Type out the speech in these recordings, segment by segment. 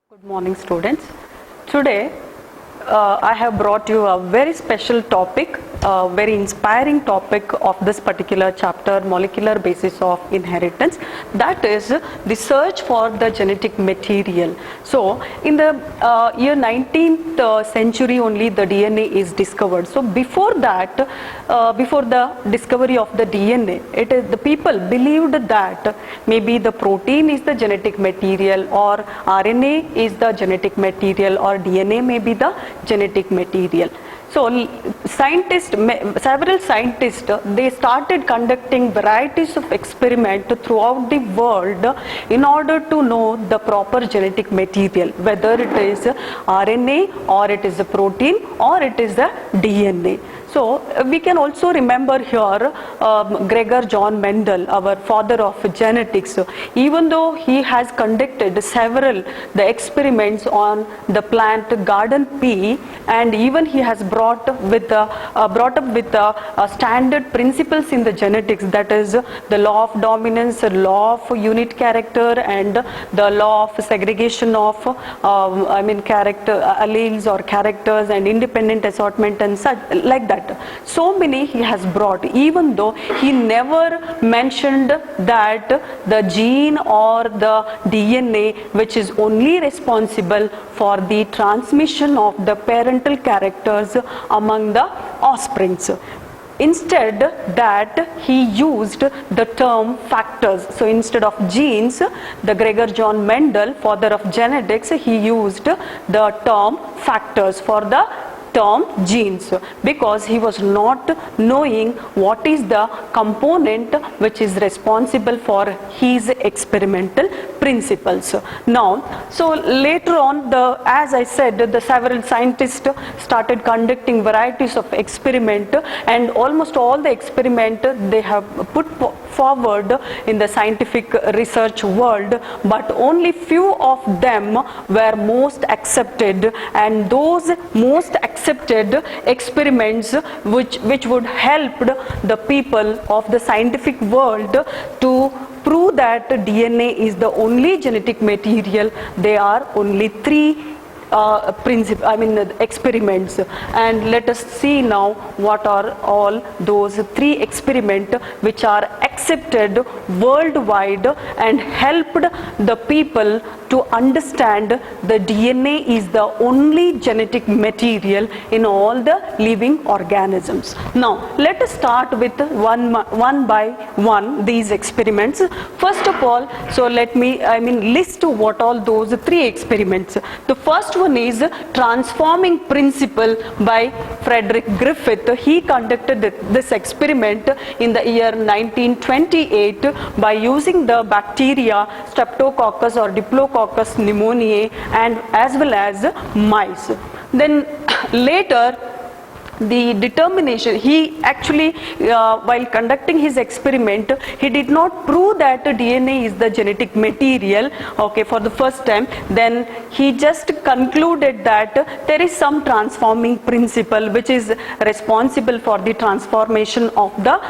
Good morning, students. Today I have brought you a very special topic, a very inspiring topic of this particular chapter, molecular basis of inheritance, that is the search for the genetic material. So in the year 19th century only the DNA is discovered. So before that, before the discovery of the DNA, the people believed that maybe the protein is the genetic material, or RNA is the genetic material, or DNA may be the genetic material. So several scientists, they started conducting varieties of experiments throughout the world in order to know the proper genetic material, whether it is RNA or it is a protein or it is the DNA. So we can also remember here Gregor John Mendel, our father of genetics. Even though he has conducted several the experiments on the plant garden pea, and even he has brought up with the standard principles in the genetics, that is the law of dominance, law of unit character, and the law of segregation of character alleles or characters, and independent assortment and such like that. So many he has brought, even though he never mentioned that the gene or the DNA which is only responsible for the transmission of the parental characters among the offsprings. Instead, that he used the term factors. So instead of genes, the Gregor John Mendel, father of genetics, he used the term factors for the term genes, because he was not knowing what is the component which is responsible for his experimental principles. Now, so later on, as I said, the several scientists started conducting varieties of experiment, and almost all the experiment they have put forward in the scientific research world, but only few of them were most accepted, and those most accepted experiments which would help the people of the scientific world to prove that DNA is the only genetic material. There are only three experiments, and let us see now what are all those three experiments which are accepted worldwide and helped the people to understand the DNA is the only genetic material in all the living organisms. Now let us start with one by one these experiments. First of all, so let me list what all those three experiments. The first one is transforming principle by Frederick Griffith. He conducted this experiment in the year 1928 by using the bacteria Streptococcus or Diplococcus pneumoniae, and as well as mice. Then later, the determination, he actually while conducting his experiment, he did not prove that DNA is the genetic material, okay, for the first time. Then he just concluded that there is some transforming principle which is responsible for the transformation of the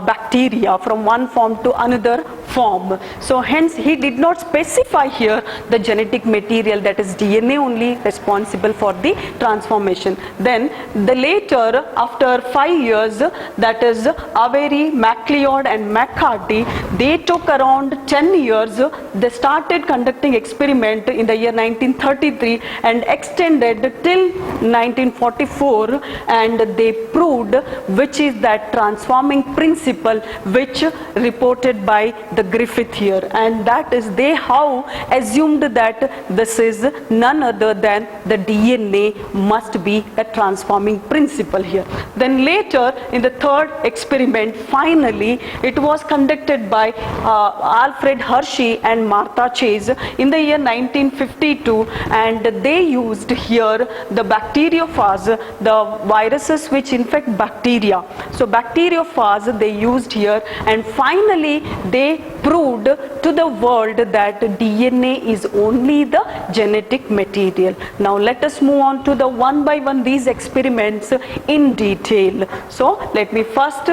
bacteria from one form to another form. So hence he did not specify here the genetic material, that is DNA only responsible for the transformation. Then the later, after 5 years, that is Avery, MacLeod and McCarthy, they took around 10 years. They started conducting experiment in the year 1933 and extended till 1944, and they proved which is that transforming principle which reported by the Griffith here, and that is they how assumed that this is none other than the DNA must be a transforming principle here. Then later, in the third experiment, finally it was conducted by Alfred Hershey and Martha Chase in the year 1952, and they used here the bacteriophage, the viruses which infect bacteria. So bacteriophage they used here, and finally they proved to the world that DNA is only the genetic material. Now let us move on to the one by one these experiments in detail. So let me first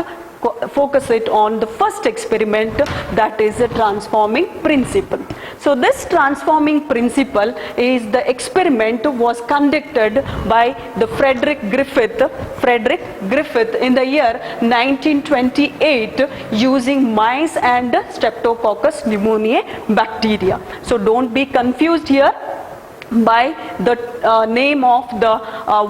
focus it on the first experiment, that is a transforming principle. So this transforming principle is the experiment was conducted by the Frederick Griffith in the year 1928 using mice and Streptococcus pneumoniae bacteria. So don't be confused here by the name of the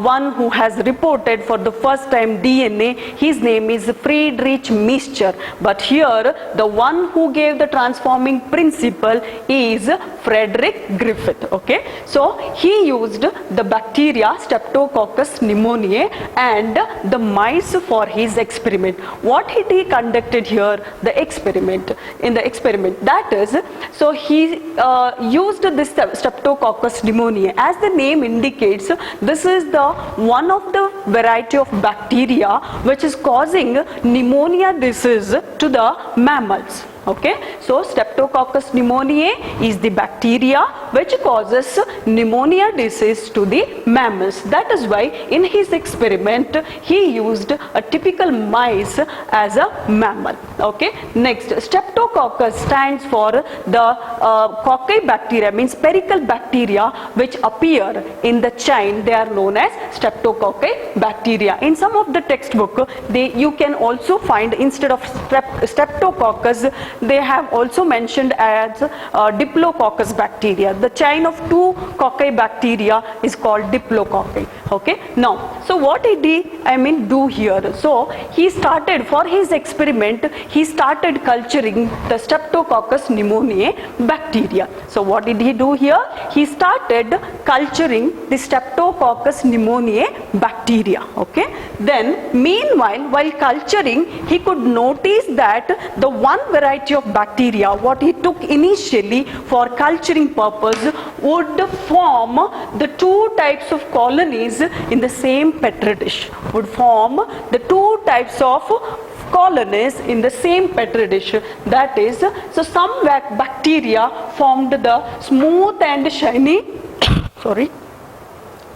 one who has reported for the first time DNA. His name is Friedrich Miescher, but here the one who gave the transforming principle is Frederick Griffith. Okay, so he used the bacteria Streptococcus pneumoniae and the mice for his experiment. What he conducted here, the experiment, that is, so he used this Streptococcus pneumoniae. As the name indicates, this is the one of the variety of bacteria which is causing pneumonia disease to the mammals. Okay, so Streptococcus pneumoniae is the bacteria which causes pneumonia disease to the mammals. That is why in his experiment he used a typical mice as a mammal. Okay, next, Streptococcus stands for the cocci bacteria, means spherical bacteria which appear in the chain. They are known as Streptococci bacteria. In some of the textbook, you can also find, instead of Streptococcus, they have also mentioned as Diplococcus bacteria. The chain of two cocci bacteria is called Diplococci. Okay, now, so what did he do here? So he started, for his experiment, he started culturing the Streptococcus pneumoniae bacteria. So what did he do here? He started culturing the Streptococcus pneumoniae bacteria. Okay, then meanwhile, while culturing, he could notice that the one variety of bacteria what he took initially for culturing purpose would form the two types of colonies in the same petri dish, would form the two types of colonies in the same petri dish. That is, so some bacteria formed the smooth and shiny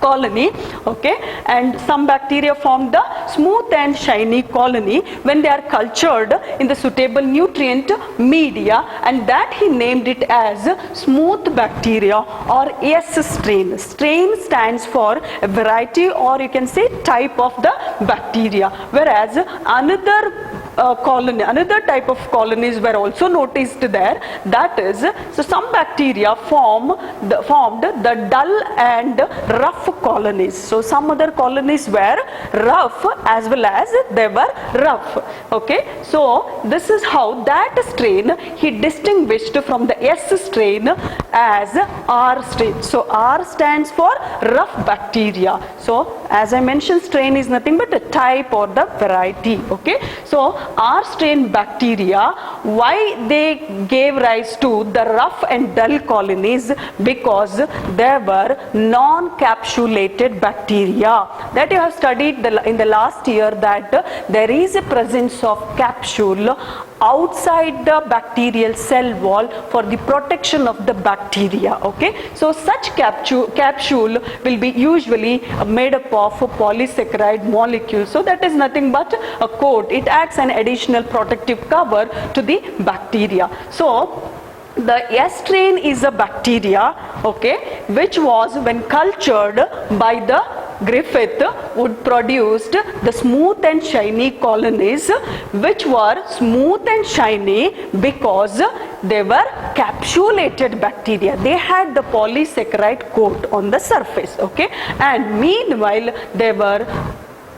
colony, okay, and some bacteria form the smooth and shiny colony when they are cultured in the suitable nutrient media, and that he named it as smooth bacteria or S strain. Strain stands for a variety, or you can say type of the bacteria, whereas another another type of colonies were also noticed there. That is, so some bacteria formed the dull and rough colonies. So some other colonies were rough as well as they were rough. Okay, so this is how that strain he distinguished from the S strain as R strain. So R stands for rough bacteria. So as I mentioned, strain is nothing but a type or the variety. Okay, so R strain bacteria, why they gave rise to the rough and dull colonies? Because they were non-capsulated bacteria. That you have studied in the last year, that there is a presence of capsule outside the bacterial cell wall for the protection of the bacteria. Okay, so such capsule will be usually made up of polysaccharide molecules. So that is nothing but a coat. It acts an additional protective cover to the bacteria. So the S strain is a bacteria, okay, which was, when cultured by the Griffith, would produce the smooth and shiny colonies, which were smooth and shiny because they were capsulated bacteria. They had the polysaccharide coat on the surface. Okay, and meanwhile they were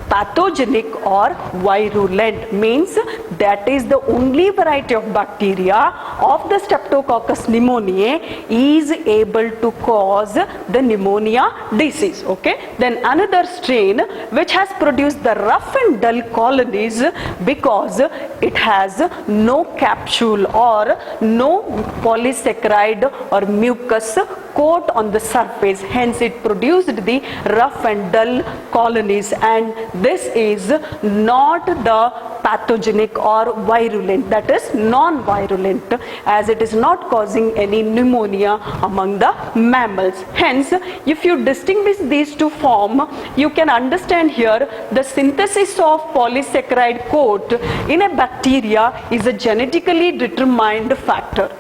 pathogenic or virulent, means that is the only variety of bacteria of the Streptococcus pneumoniae is able to cause the pneumonia disease. Okay, then another strain which has produced the rough and dull colonies because it has no capsule or no polysaccharide or mucus coat on the surface, hence it produced the rough and dull colonies, and this is not the pathogenic or virulent, that is non-virulent, as it is not causing any pneumonia among the mammals. Hence, if you distinguish these two forms, you can understand here the synthesis of polysaccharide coat in a bacteria is a genetically determined factor.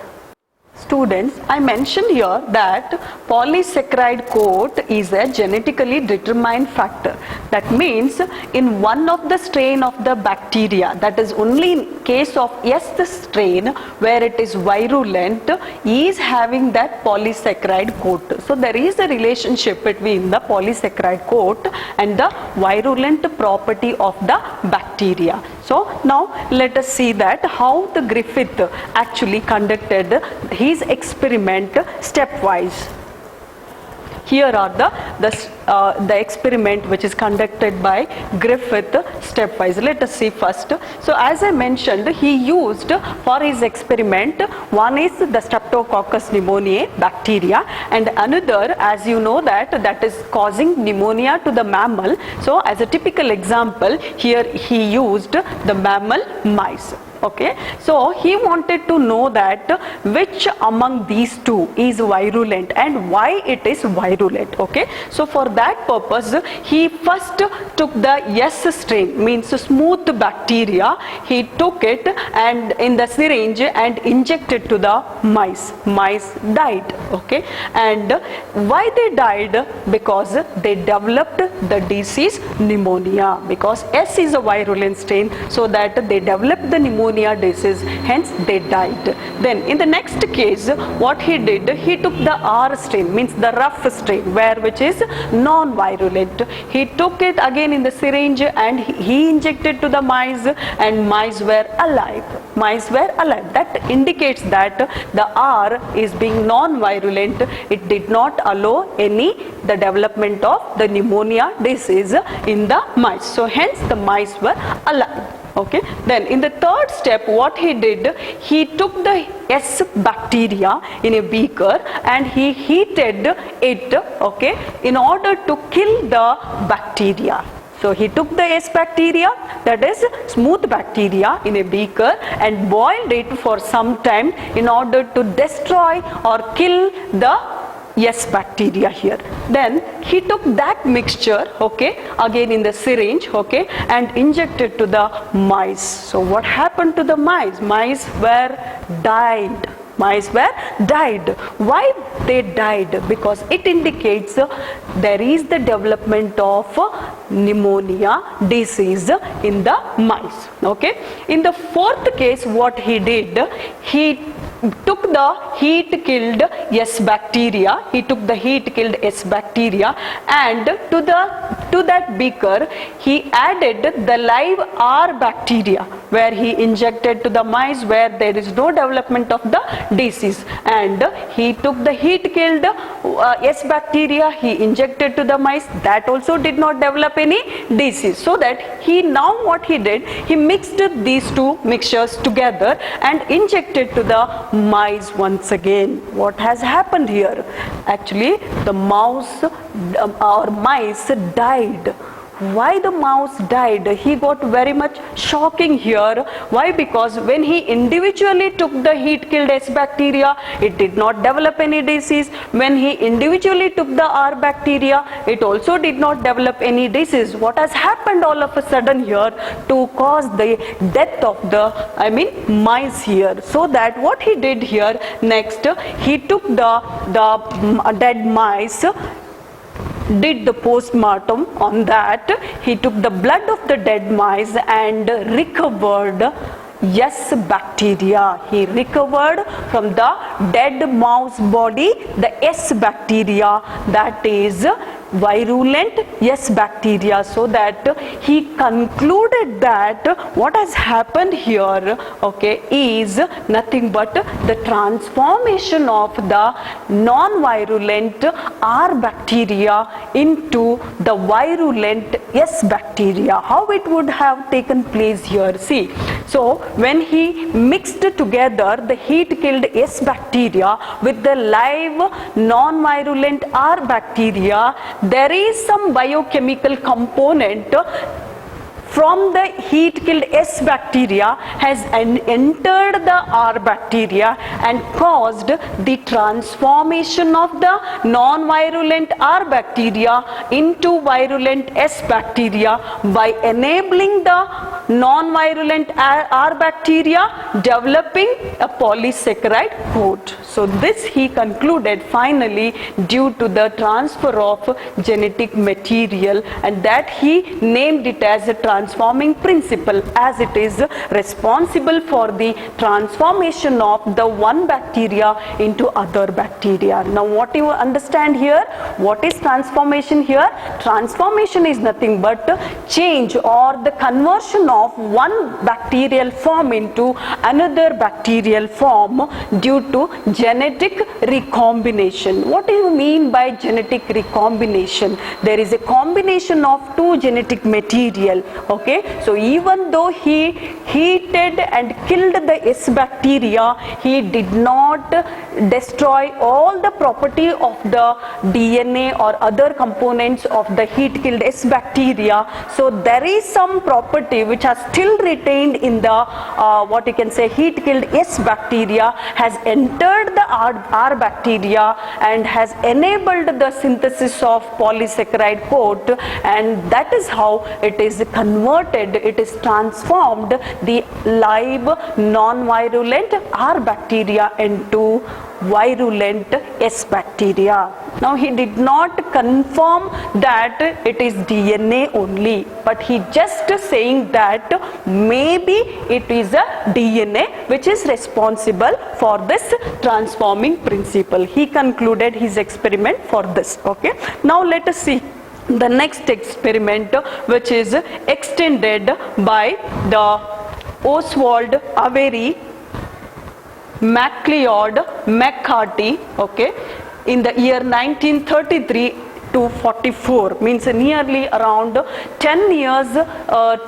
Students, I mentioned here that polysaccharide coat is a genetically determined factor. That means in one of the strain of the bacteria, that is only in case of the strain where it is virulent, is having that polysaccharide coat. So there is a relationship between the polysaccharide coat and the virulent property of the bacteria. So now let us see that how the Griffith actually conducted his experiment stepwise. Here are the experiment which is conducted by Griffith stepwise. Let us see first. So as I mentioned, he used for his experiment, one is the Streptococcus pneumoniae bacteria, and another, as you know, that is causing pneumonia to the mammal. So as a typical example, here he used the mammal mice. Okay, so he wanted to know that which among these two is virulent and why it is virulent. Okay, so for that purpose he first took the S strain, means smooth bacteria. He took it and in the syringe and injected to the mice. Mice died. Okay, and why they died? Because they developed the disease pneumonia, because S is a virulent strain, so that they developed the pneumonia disease, hence they died. Then in the next case, what he did, he took the R strain, means the rough strain, which is non-virulent. He took it again in the syringe and he injected to the mice, and mice were alive. Mice were alive. That indicates that the R is being non-virulent. It did not allow the development of the pneumonia disease in the mice. So hence the mice were alive. Okay, then in the third step, what he did, he took the S bacteria in a beaker and he heated it, okay, in order to kill the bacteria. So he took the S bacteria, that is smooth bacteria, in a beaker and boiled it for some time in order to destroy or kill the S bacteria here. Then he took that mixture, okay, again in the syringe, okay, and injected to the mice. So what happened to the mice? Mice were died. Mice were died. Why they died? Because it indicates there is the development of pneumonia disease in the mice. Okay. In the fourth case, what he did, he took the heat killed S bacteria. He took the heat killed S bacteria and to that beaker he added the live R bacteria, where he injected to the mice where there is no development of the disease, and he took the heat killed S bacteria, he injected to the mice, that also did not develop any disease. So that he, now what he did, he mixed these two mixtures together and injected to the mice once again. What has happened here? Actually the mouse or mice died. Why the mouse died? He got very much shocking here. Why? Because when he individually took the heat killed S bacteria, it did not develop any disease. When he individually took the R bacteria, it also did not develop any disease. What has happened all of a sudden here to cause the death of the mice here? So that what he did here next, he took the dead mice, did the postmortem on that. He took the blood of the dead mice and recovered S bacteria. He recovered from the dead mouse body the S bacteria, that is virulent S bacteria. So that he concluded that what has happened here, okay, is nothing but the transformation of the non-virulent R bacteria into the virulent S bacteria. How it would have taken place here? See, so when he mixed together the heat killed S bacteria with the live non-virulent R bacteria, there is some biochemical component from the heat killed S bacteria has entered the R bacteria and caused the transformation of the non-virulent R bacteria into virulent S bacteria by enabling the non-virulent R bacteria developing a polysaccharide coat. So this he concluded finally due to the transfer of genetic material, and that he named it as a transforming principle, as it is responsible for the transformation of the one bacteria into other bacteria. Now what you understand here? What is transformation here? Transformation is nothing but change or the conversion of one bacterial form into another bacterial form due to genetic recombination. What do you mean by genetic recombination? There is a combination of two genetic material. Okay, so even though he heated and killed the S bacteria, he did not destroy all the property of the DNA or other components of the heat killed S bacteria. So there is some property which has still retained in the what you can say heat killed S bacteria, has entered the R bacteria and has enabled the synthesis of polysaccharide coat, and that is how it is converted, it is transformed the live non-virulent R bacteria into virulent S bacteria. Now he did not confirm that it is DNA only, but he just saying that maybe it is a DNA which is responsible for this transforming principle. He concluded his experiment for this. Okay, now let us see the next experiment, which is extended by the Oswald Avery, MacLeod, McCarty, okay, in the year 1933 to 44, means nearly around 10 years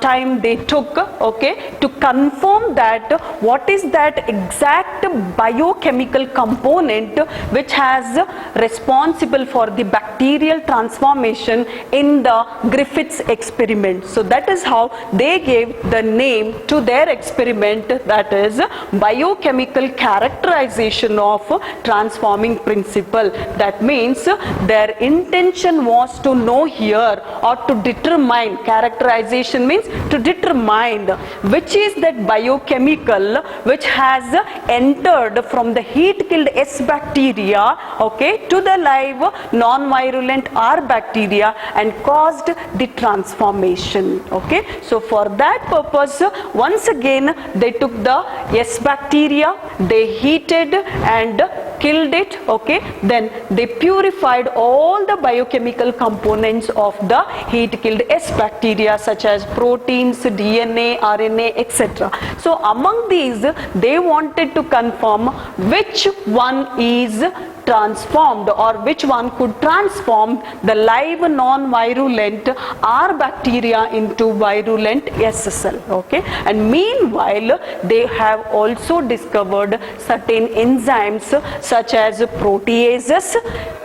time they took, okay, to confirm that what is that exact biochemical component which has responsible for the bacterial transformation in the Griffiths experiment. So that is how they gave the name to their experiment, that is biochemical characterization of transforming principle. That means their intention was to know here or to determine, characterization means to determine which is that biochemical which has entered from the heat killed S bacteria, okay, to the live non-virulent R bacteria and caused the transformation. Okay, so for that purpose, once again they took the S bacteria, they heated and killed it, okay, then they purified all the biochemical components of the heat killed S bacteria such as proteins, DNA, RNA, etc. So among these they wanted to confirm which one is transformed or which one could transform the live non-virulent R bacteria into virulent S cell. Okay, and meanwhile they have also discovered certain enzymes such as proteases,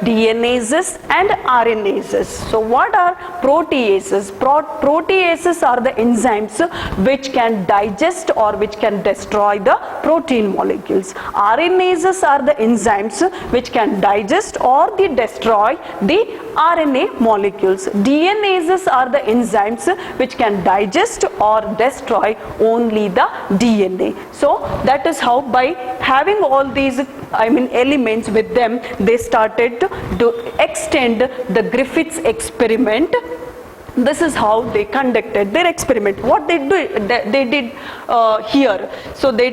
DNases and RNases. So what are proteases? Proteases are the enzymes which can digest or which can destroy the protein molecules. RNases are the enzymes which can digest or destroy the RNA molecules. DNases are the enzymes which can digest or destroy only the DNA. So that is how, by having all these elements with them, they started to extend the Griffiths experiment. This is how they conducted their experiment. What they did here. So they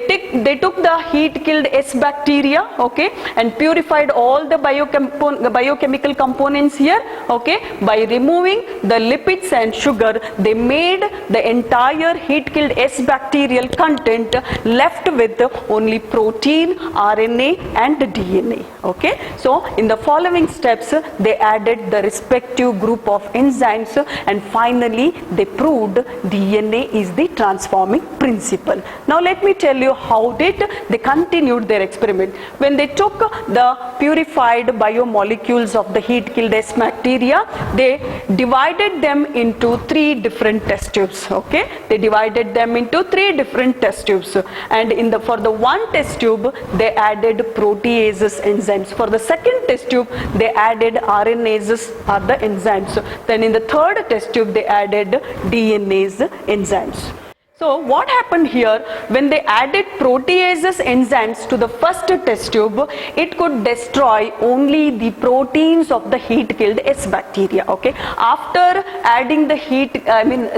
took the heat killed S bacteria, okay, and purified all the biochemical components here, okay. By removing the lipids and sugar, they made the entire heat killed S bacterial content left with only protein, RNA and DNA. Okay. So in the following steps, they added the respective group of enzymes, and finally they proved DNA is the transforming principle. Now let me tell you how they continued their experiment. When they took the purified biomolecules of the heat killed S bacteria, they divided them into 3 different test tubes. Okay, they divided them into 3 different test tubes, and for the one test tube they added proteases enzymes. For the second test tube they added RNases are the enzymes. Then in the third test tube they added DNase enzymes. So what happened here, when they added proteases enzymes to the first test tube, it could destroy only the proteins of the heat killed S bacteria. Okay, after adding the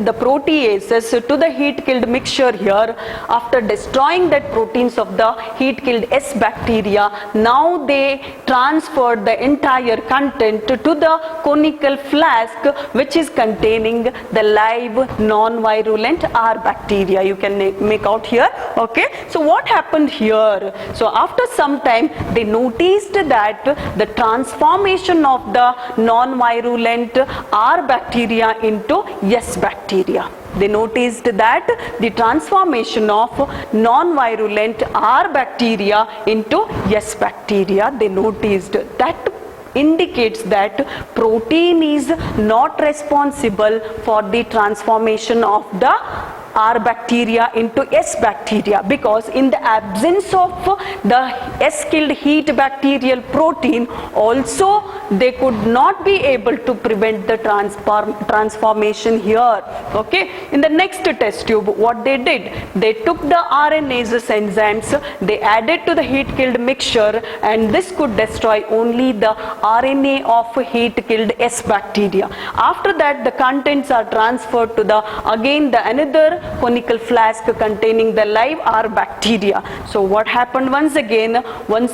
the proteases to the heat killed mixture here, after destroying that proteins of the heat killed S bacteria, now they transferred the entire content to the conical flask which is containing the live non-virulent R bacteria. You can make out here. Okay, so what happened here? So after some time they noticed that the transformation of the non-virulent R bacteria into S bacteria. They noticed that the transformation of non-virulent R bacteria into S bacteria, they noticed that indicates that protein is not responsible for the transformation of the R bacteria into S bacteria, because in the absence of the S killed heat bacterial protein also they could not be able to prevent the transformation here. Okay, in the next test tube what they did, they took the RNase enzymes, they added to the heat killed mixture, and this could destroy only the RNA of heat killed S bacteria. After that the contents are transferred to the another conical flask containing the live R bacteria. So what happened once again one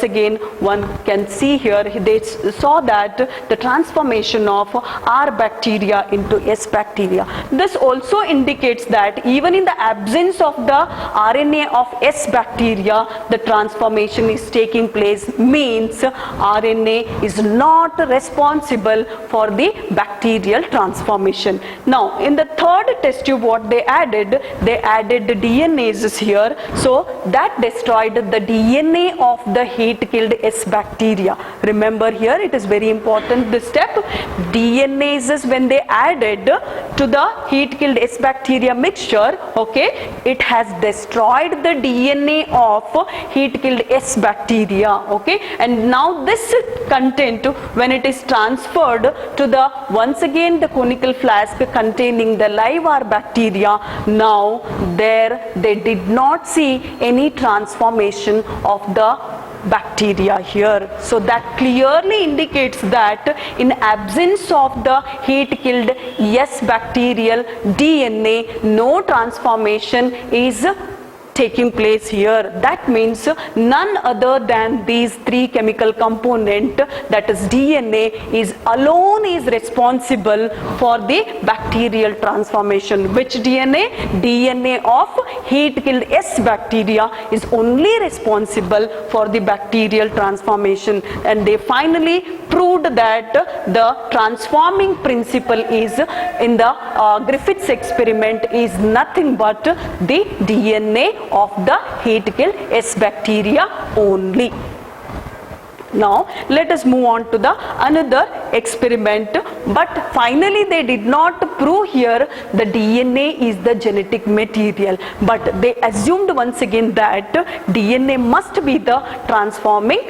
can see here, they saw that the transformation of R bacteria into S bacteria. This also indicates that even in the absence of the RNA of S bacteria, the transformation is taking place, means RNA is not responsible for the bacterial transformation. Now in the third test tube what they added the DNases here, so that destroyed the DNA of the heat killed S bacteria. Remember here it is very important, this step, DNases when they added to the heat killed S bacteria mixture, okay, it has destroyed the DNA of heat killed S bacteria. Okay, and now this content when it is transferred to the once again the conical flask containing the live R bacteria, now there they did not see any transformation of the bacteria here. So that clearly indicates that in absence of the heat killed S bacterial DNA, no transformation is taking place here. That means none other than these three chemical component, that is DNA, is alone is responsible for the bacterial transformation. Which DNA? DNA of heat killed S bacteria is only responsible for the bacterial transformation, and they finally proved that the transforming principle is in the Griffith's experiment is nothing but the DNA of the heat killed S bacteria only. Now let us move on to the another experiment, but finally they did not prove here the DNA is the genetic material, but they assumed once again that DNA must be the transforming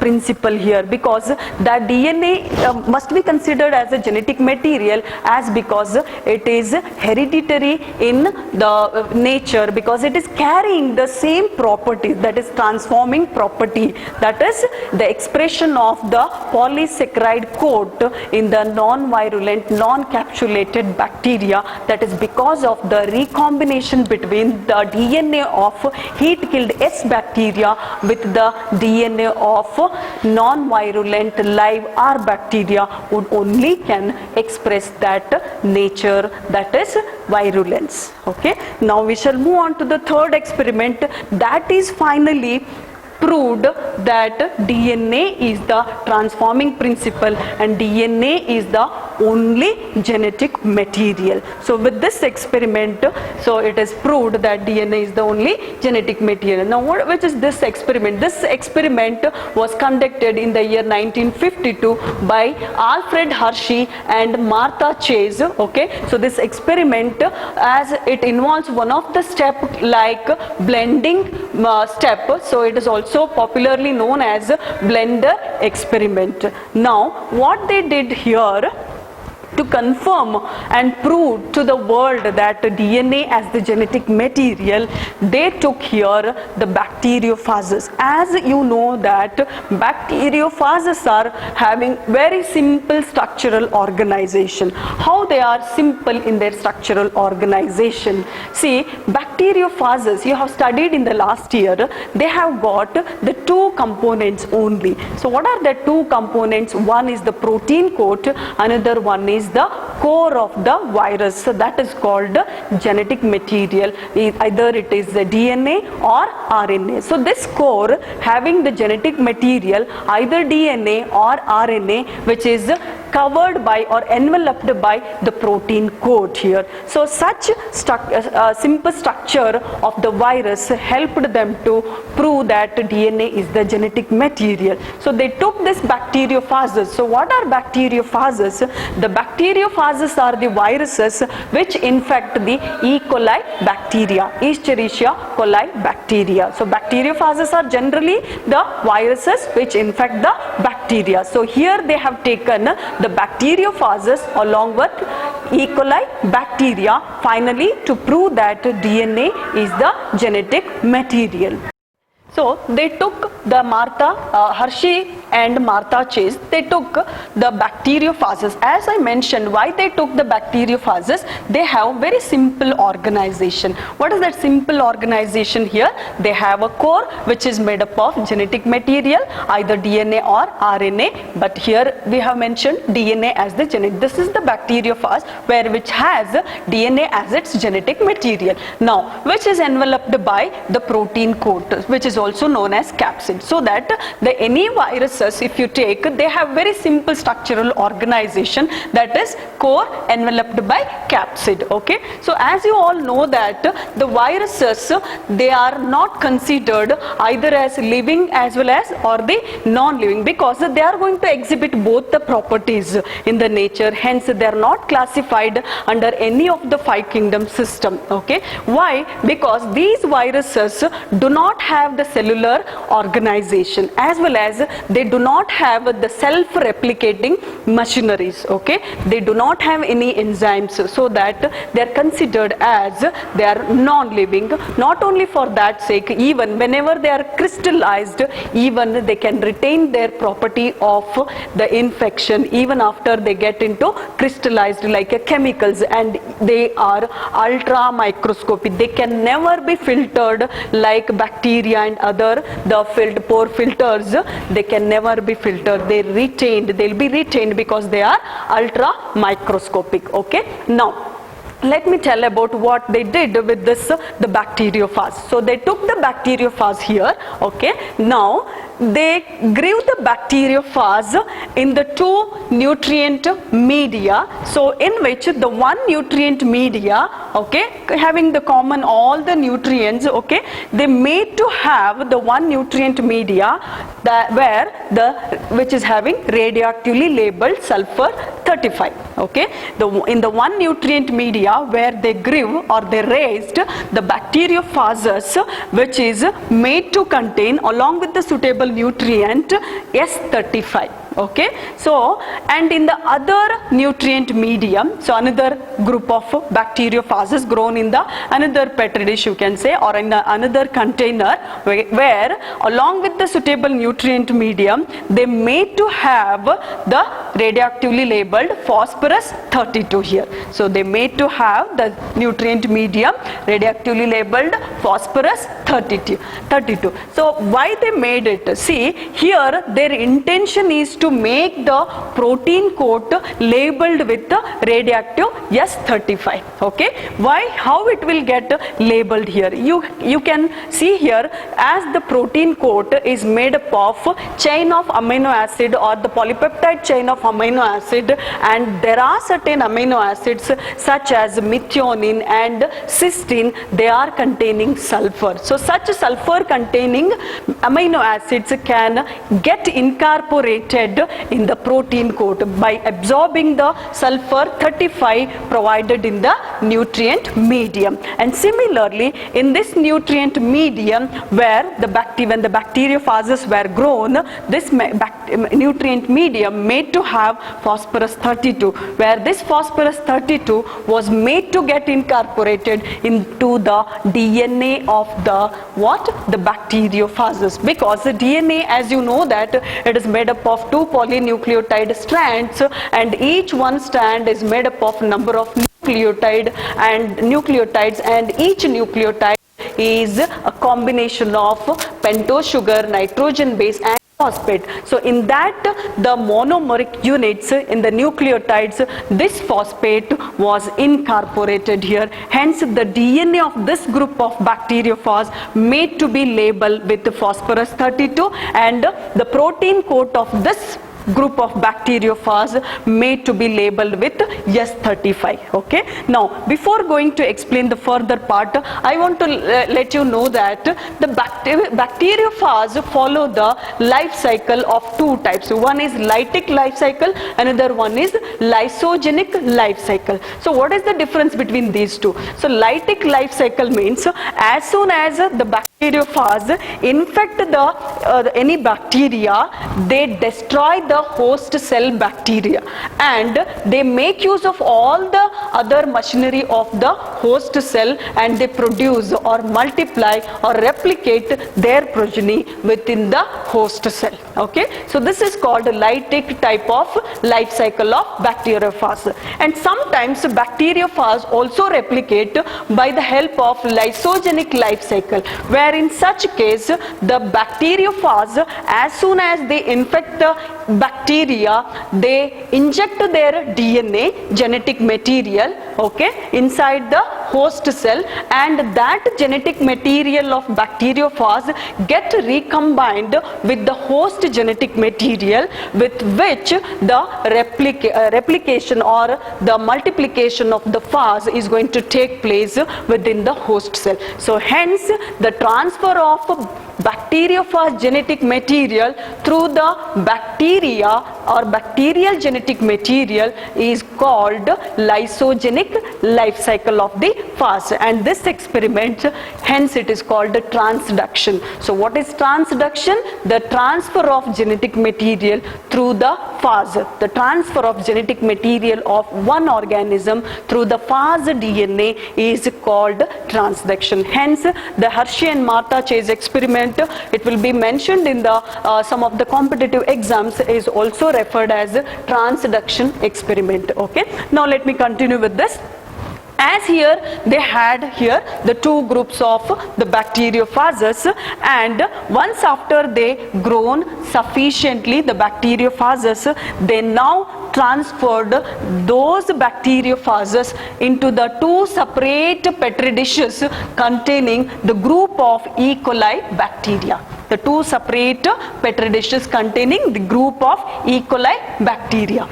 principle here, because that DNA must be considered as a genetic material, as because it is hereditary in the nature, because it is carrying the same property, that is transforming property, that is the expression of the polysaccharide coat in the non-virulent, non-capsulated bacteria. That is because of the recombination between the DNA of heat-killed S bacteria with the DNA of non-virulent live R bacteria would only can express that nature, that is virulence. Okay. Now we shall move on to the third experiment, that is finally proved that DNA is the transforming principle and DNA is the only genetic material. So with this experiment, so it is proved that DNA is the only genetic material. Now which is this experiment? This experiment was conducted in the year 1952 by Alfred Hershey and Martha Chase. Okay, so this experiment, as it involves one of the step like blending step, so it is also popularly known as blender experiment. Now what they did here, to confirm and prove to the world that DNA as the genetic material, they took here the bacteriophages. As you know that bacteriophages are having very simple structural organization. How they are simple in their structural organization? See, bacteriophages, you have studied in the last year, they have got the two components only. So what are the two components? One is the protein coat, another one is the core of the virus. So that is called genetic material. Either it is the DNA or RNA. So this core having the genetic material, either DNA or RNA, which is covered by or enveloped by the protein coat here. So such simple structure of the virus helped them to prove that DNA is the genetic material. So they took this bacteriophages. So what are bacteriophages? The bacteriophages are the viruses which infect the E. coli bacteria, Escherichia coli bacteria. So bacteriophages are generally the viruses which infect the bacteria. So here they have taken the bacteriophages along with E. coli bacteria finally to prove that DNA is the genetic material. So they took the Hershey and Martha Chase, they took the bacteriophages. As I mentioned, why they took the bacteriophages? They have very simple organization. What is that simple organization here? They have a core which is made up of genetic material, either DNA or RNA, but here we have mentioned DNA as the genetic. This is the bacteriophage which has DNA as its genetic material. Now, which is enveloped by the protein coat, which is also known as capsid. So that any viruses, if you take, they have very simple structural organization, that is core enveloped by capsid. Okay, so as you all know that the viruses, they are not considered either as living as well as or the non-living, because they are going to exhibit both the properties in the nature. Hence they are not classified under any of the five kingdom system. Okay, why? Because these viruses do not have the cellular organization, as well as they do not have the self-replicating machineries. Okay, they do not have any enzymes, so that they are considered as they are non-living. Not only for that sake, even whenever they are crystallized, even they can retain their property of the infection even after they get into crystallized like chemicals, and they are ultra microscopic. They can never be filtered like bacteria and other the pore filters. They can never be filtered. They'll be retained because they are ultra microscopic. Okay, now let me tell about what they did with this the bacteriophage. So they took the bacteriophage here. Okay, now they grew the bacteriophage in the two nutrient media, so in which the one nutrient media, okay, having the common all the nutrients, okay, they made to have the one nutrient media that which is having radioactively labeled sulfur 35. Okay, in the one nutrient media where they grew or they raised the bacteriophages, which is made to contain along with the suitable nutrient S35. Okay, so and in the other nutrient medium, so another group of bacteriophages grown in the another petri dish, you can say, or in the another container where along with the suitable nutrient medium they made to have the radioactively labeled phosphorus 32 here. So they made to have the nutrient medium radioactively labeled phosphorus 32. So why they made it? See, here their intention is to make the protein coat labeled with the radioactive S35. Okay, why? How it will get labeled here? You can see here, as the protein coat is made up of chain of amino acid or the polypeptide chain of amino acid, and there are certain amino acids such as methionine and cysteine, they are containing sulfur. So such sulfur containing amino acids can get incorporated shed in the protein coat by absorbing the sulfur 35 provided in the nutrient medium. And similarly, in this nutrient medium where when the bacteriophages were grown, this nutrient medium made to have phosphorus 32, where this phosphorus 32 was made to get incorporated into the DNA of the bacteriophages, because the DNA, as you know, that it is made up of 2 polynucleotide strands, and each one strand is made up of number of nucleotides, and each nucleotide is a combination of pentose sugar, nitrogen base and phosphate. So in that, the monomeric units in the nucleotides, this phosphate was incorporated here. Hence the DNA of this group of bacteriophage made to be labeled with phosphorus 32, and the protein coat of this group of bacteriophage made to be labeled with S35. Okay. Now, before going to explain the further part, I want to let you know that the bacteriophage follow the life cycle of 2 types. One is lytic life cycle, another one is lysogenic life cycle. So what is the difference between these two? So lytic life cycle means as soon as the bacteriophage infect any bacteria, they destroy the host cell bacteria, and they make use of all the other machinery of the host cell, and they produce or multiply or replicate their progeny within the host cell. Okay, so this is called a lytic type of life cycle of bacteriophage. And sometimes bacteriophage also replicate by the help of lysogenic life cycle, where in such case the bacteriophage, as soon as they infect the bacteria, they inject their DNA, genetic material, okay, inside the host cell, and that genetic material of bacteriophage get recombined with the host genetic material, with which the replication or the multiplication of the phage is going to take place within the host cell. So hence the transfer of bacteriophage genetic material through the bacteria or bacterial genetic material is called lysogenic life cycle of the phage, and this experiment, hence it is called transduction. So what is transduction? The transfer of genetic material through the phage. The transfer of genetic material of one organism through the phage DNA is called transduction. Hence the Hershey and Martha Chase experiment, it will be mentioned in the some of the competitive exams, is also referred as transduction experiment. Okay, now let me continue with this. As here they had here the 2 groups of the bacteriophages, and once after they grown sufficiently, the bacteriophages, they now transferred those bacteriophages into the 2 separate petri dishes containing the group of E. coli bacteria. The 2 separate petri dishes containing the group of E. coli bacteria.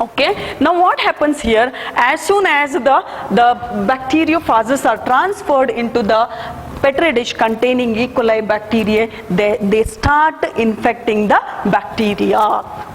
Okay, now what happens here, as soon as the bacteriophages are transferred into the petri dish containing E. coli bacteria, they start infecting the bacteria.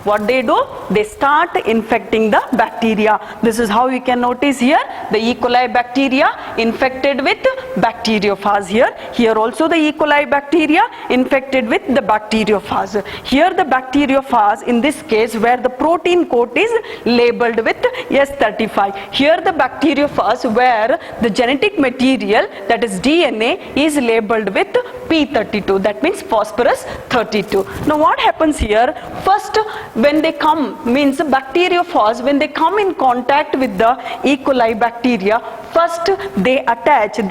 What they do? They start infecting the bacteria. This is how you can notice here the E. coli bacteria infected with bacteriophage here. Here also the E. coli bacteria infected with the bacteriophage. Here the bacteriophage, in this case where the protein coat is labeled with S35. Here the bacteriophage where the genetic material, that is DNA, is labeled with P32, that means phosphorus 32. Now what happens here? First, when they come, means bacteriophage, when they come in contact with the E. coli bacteria, first they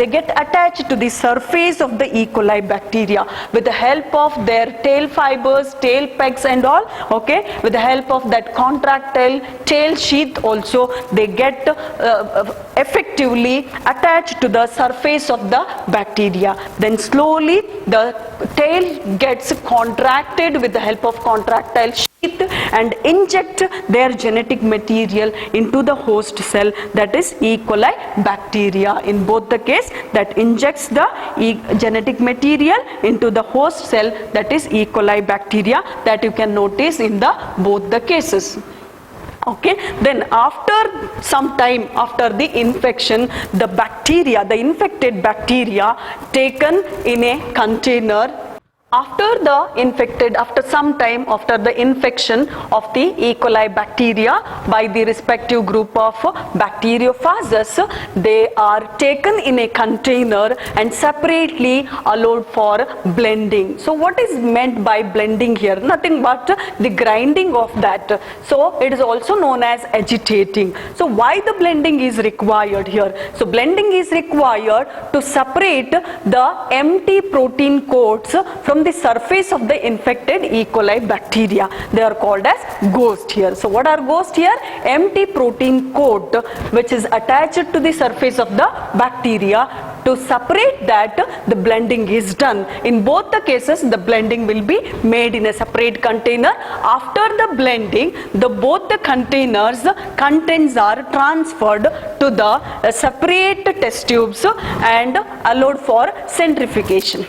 get attached to the surface of the E. coli bacteria with the help of their tail fibers, tail pegs and all. Okay, with the help of that contractile tail sheath also, they get effectively attached to the surface of the bacteria. Then slowly the tail gets contracted with the help of contractile sheath. and inject their genetic material into the host cell, that is E. coli bacteria. In both the case, that injects the genetic material into the host cell, that is E. coli bacteria, that you can notice in the both the cases. Okay, then after some time after the infection, the bacteria, the infected bacteria taken in a container. After some time after the infection of the E. coli bacteria by the respective group of bacteriophages, they are taken in a container and separately allowed for blending. So what is meant by blending here? Nothing but the grinding of that. So it is also known as agitating. So why the blending is required here? So blending is required to separate the empty protein coats from the surface of the infected E. coli bacteria. They are called as ghost here. So what are ghost here? Empty protein coat which is attached to the surface of the bacteria. To separate that, the blending is done. In both the cases, the blending will be made in a separate container. After the blending, both the containers contents are transferred to the separate test tubes and allowed for centrifugation.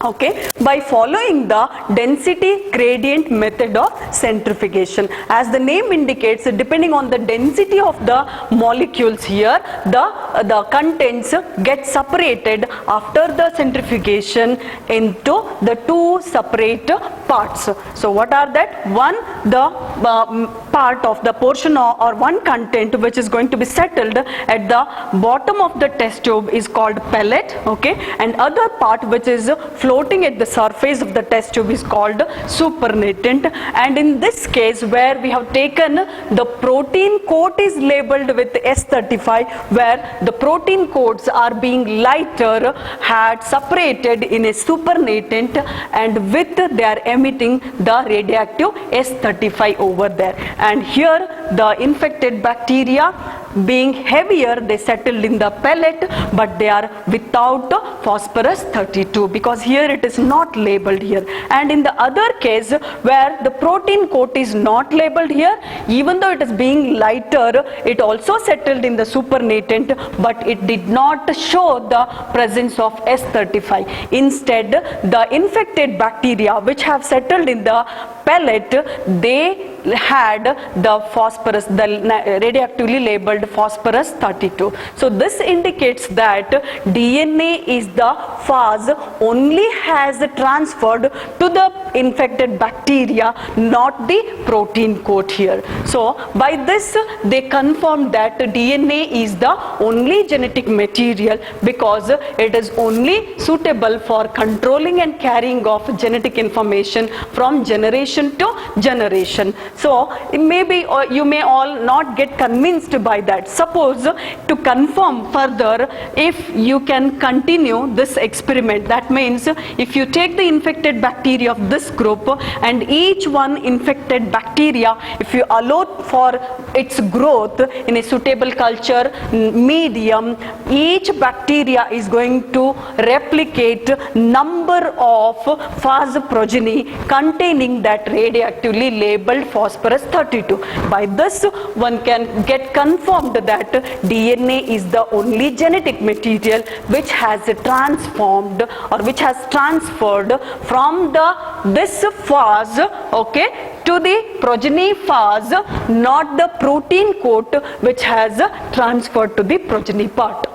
Okay, by following the density gradient method of centrifugation. As the name indicates, depending on the density of the molecules here, the contents get separated after the centrifugation into the two separate parts. So what are that? One, the part of the portion or one content which is going to be settled at the bottom of the test tube is called pellet. Okay, and other part which is floating at the surface of the test tube is called supernatant. And in this case, where we have taken the protein coat is labeled with S35, where the protein coats are being lighter, had separated in a supernatant, and with they are emitting the radioactive S35 over there. And here the infected bacteria being heavier, they settled in the pellet, but they are without phosphorus 32, because here it is not labeled here. And in the other case, where the protein coat is not labeled here, even though it is being lighter, it also settled in the supernatant, but it did not show the presence of S35. Instead, the infected bacteria which have settled in the pellet, they had the phosphorus, the radioactively labeled phosphorus 32. So this indicates that DNA is the phase only has transferred to the infected bacteria, not the protein coat here. So by this they confirmed that DNA is the only genetic material, because it is only suitable for controlling and carrying of genetic information from generation to generation. So maybe you may all not get convinced by that. Suppose to confirm further, if you can continue this experiment, that means if you take the infected bacteria of this group and each one infected bacteria, if you allow for its growth in a suitable culture medium, each bacteria is going to replicate number of phase progeny containing that radioactively labeled phosphorus 32. By this one can get confirmed that DNA is the only genetic material which has transformed or which has transferred from this phase, okay, to the progeny phase, not the protein coat which has transferred to the progeny part.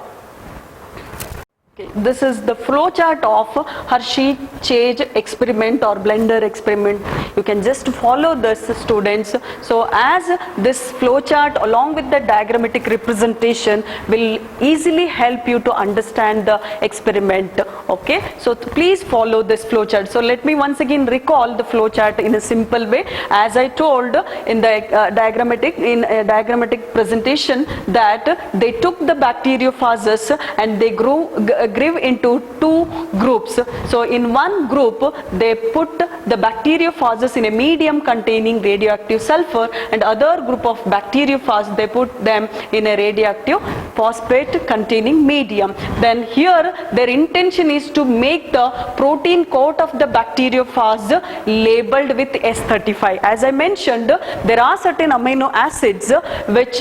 Okay, this is the flow chart of Hershey-Chase experiment or blender experiment. You can just follow this, students. So as this flow chart along with the diagrammatic representation will easily help you to understand the experiment. Okay, so please follow this flow chart. So let me once again recall the flow chart in a simple way. As I told in the diagrammatic presentation, that they took the bacteriophages and they grew into two groups. So in one group they put the bacteriophages in a medium containing radioactive sulfur, and other group of bacteriophages they put them in a radioactive phosphate containing medium. Then here their intention is to make the protein coat of the bacteriophage labeled with S35. As I mentioned, there are certain amino acids which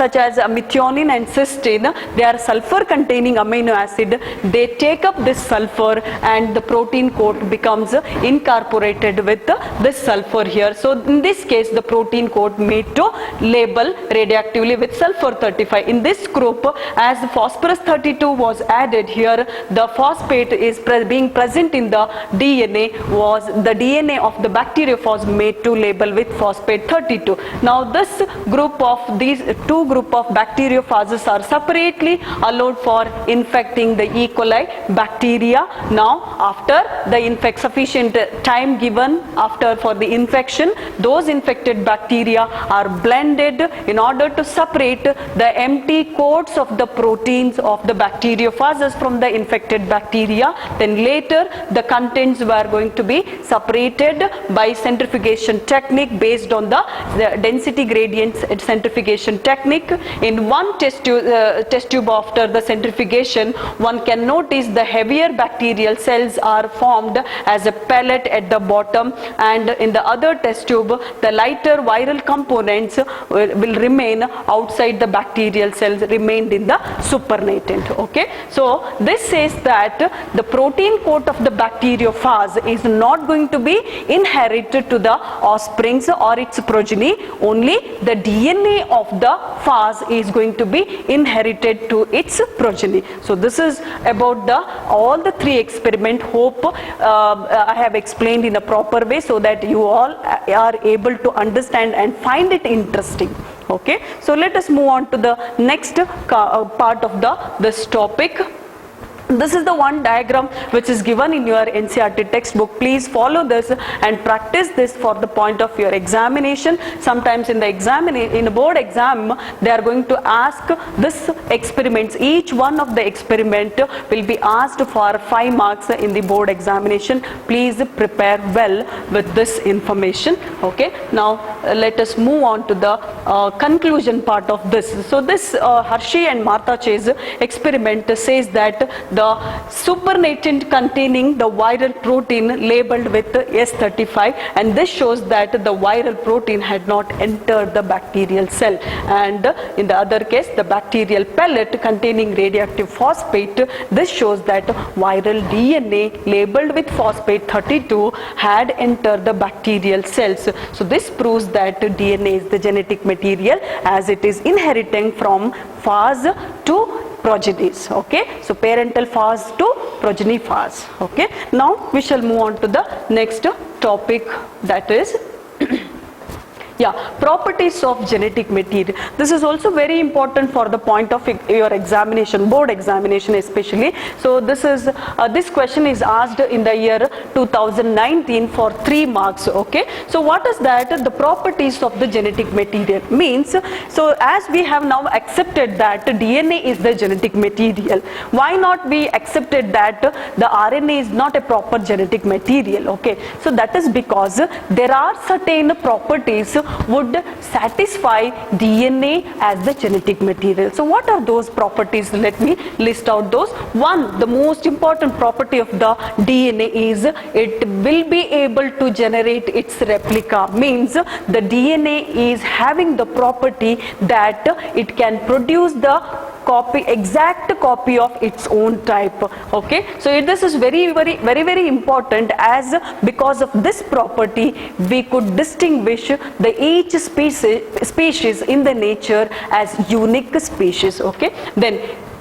such as methionine and cysteine, they are sulfur containing amino acid. They take up this sulfur and the protein coat becomes incorporated with this sulfur here. So in this case the protein coat made to label radioactively with sulfur 35. In this group, as phosphorus 32 was added here, the phosphate is being present in the DNA, was the DNA of the bacteriophage made to label with phosphate 32. Now this group of these two group of bacteriophages are separately allowed for infecting the E. coli bacteria. Now after the sufficient time given after for the infection, those infected bacteria are blended in order to separate the empty coats of the proteins of the bacteriophages from the infected bacteria. Then later the contents were going to be separated by centrifugation technique based on the density gradient centrifugation technique. In one test tube after the centrifugation, one can notice the heavier bacterial cells are formed as a pellet at the bottom, and in the other test tube the lighter viral components will remain outside the bacterial cells, remained in the supernatant. Okay, so this says that the protein coat of the bacteriophage is not going to be inherited to the offsprings or its progeny. Only the DNA of the phage is going to be inherited to its progeny. So this is about all the three experiment. Hope I have explained in a proper way so that you all are able to understand and find it interesting. Okay, so let us move on to the next part of this topic. This is the one diagram which is given in your NCERT textbook. Please follow this and practice this for the point of your examination. Sometimes in the board exam they are going to ask this experiments. Each one of the experiment will be asked for 5 marks in the board examination. Please prepare well with this information. Okay, now let us move on to the conclusion part of this. So this Hershey and Martha Chase experiment says that the supernatant containing the viral protein labeled with S35, and this shows that the viral protein had not entered the bacterial cell, and in the other case the bacterial pellet containing radioactive phosphate, this shows that viral DNA labeled with phosphate 32 had entered the bacterial cells. So this proves that DNA is the genetic material as it is inheriting from phage to progenies. Okay, so parental phase to progeny phase. Okay, now we shall move on to the next topic, that is properties of genetic material. This is also very important for the point of your examination, board examination especially. So this is this question is asked in the year 2019 for 3 marks. Okay, so what is that? The properties of the genetic material means, so as we have now accepted that DNA is the genetic material, why not we accepted that the RNA is not a proper genetic material? Okay, so that is because there are certain properties would satisfy DNA as the genetic material. So what are those properties? Let me list out those. One, the most important property of the DNA is it will be able to generate its replica. Means the DNA is having the property that it can produce the exact copy of its own type. Okay, so this is very important, as because of this property we could distinguish each species in the nature as unique species. Okay, then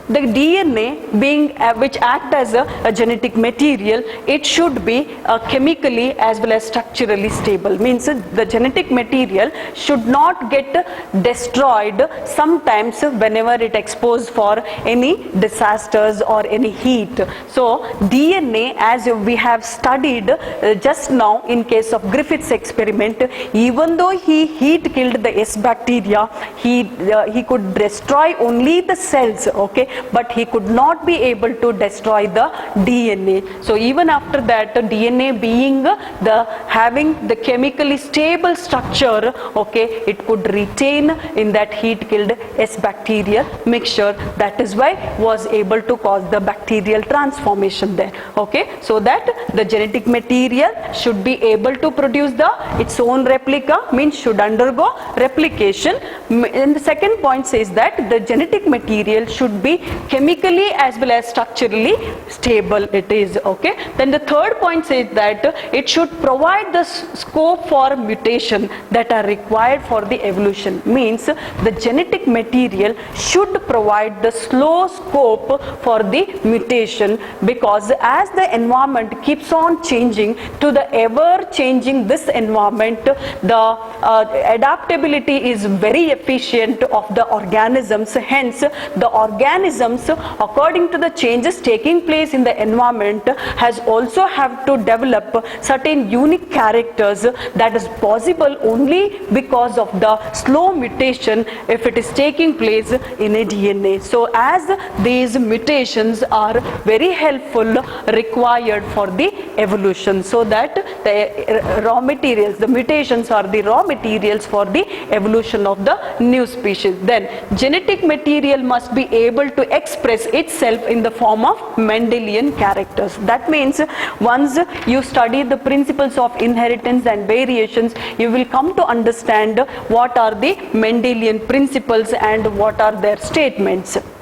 the DNA being which act as a genetic material, it should be chemically as well as structurally stable. Means the genetic material should not get destroyed sometimes whenever it exposed for any disasters or any heat. So DNA, as we have studied just now in case of Griffith's experiment, even though he heat killed the S bacteria, he could destroy only the cells. Okay, but he could not be able to destroy the DNA. So even after that, DNA being the having the chemically stable structure, okay, it could retain in that heat killed S bacterial mixture. That is why was able to cause the bacterial transformation there. Okay, so that the genetic material should be able to produce the its own replica, means should undergo replication. And the second point says that the genetic material should be chemically as well as structurally stable it is. Okay, then the third point says that it should provide the scope for mutation that are required for the evolution, means the genetic material should provide the slow scope for the mutation, because as the environment keeps on changing to the ever changing this environment, the adaptability is very efficient of the organisms. Hence the organisms, according to the changes taking place in the environment, has also have to develop certain unique characters that is possible only because of the slow mutation if it is taking place in a DNA. So as these mutations are very helpful required for the evolution, so that the raw materials, the mutations are the raw materials for the evolution of the new species. Then genetic material must be able to express itself in the form of Mendelian characters. That means once you study the principles of inheritance and variations, you will come to understand what are the Mendelian principles and what are their statements.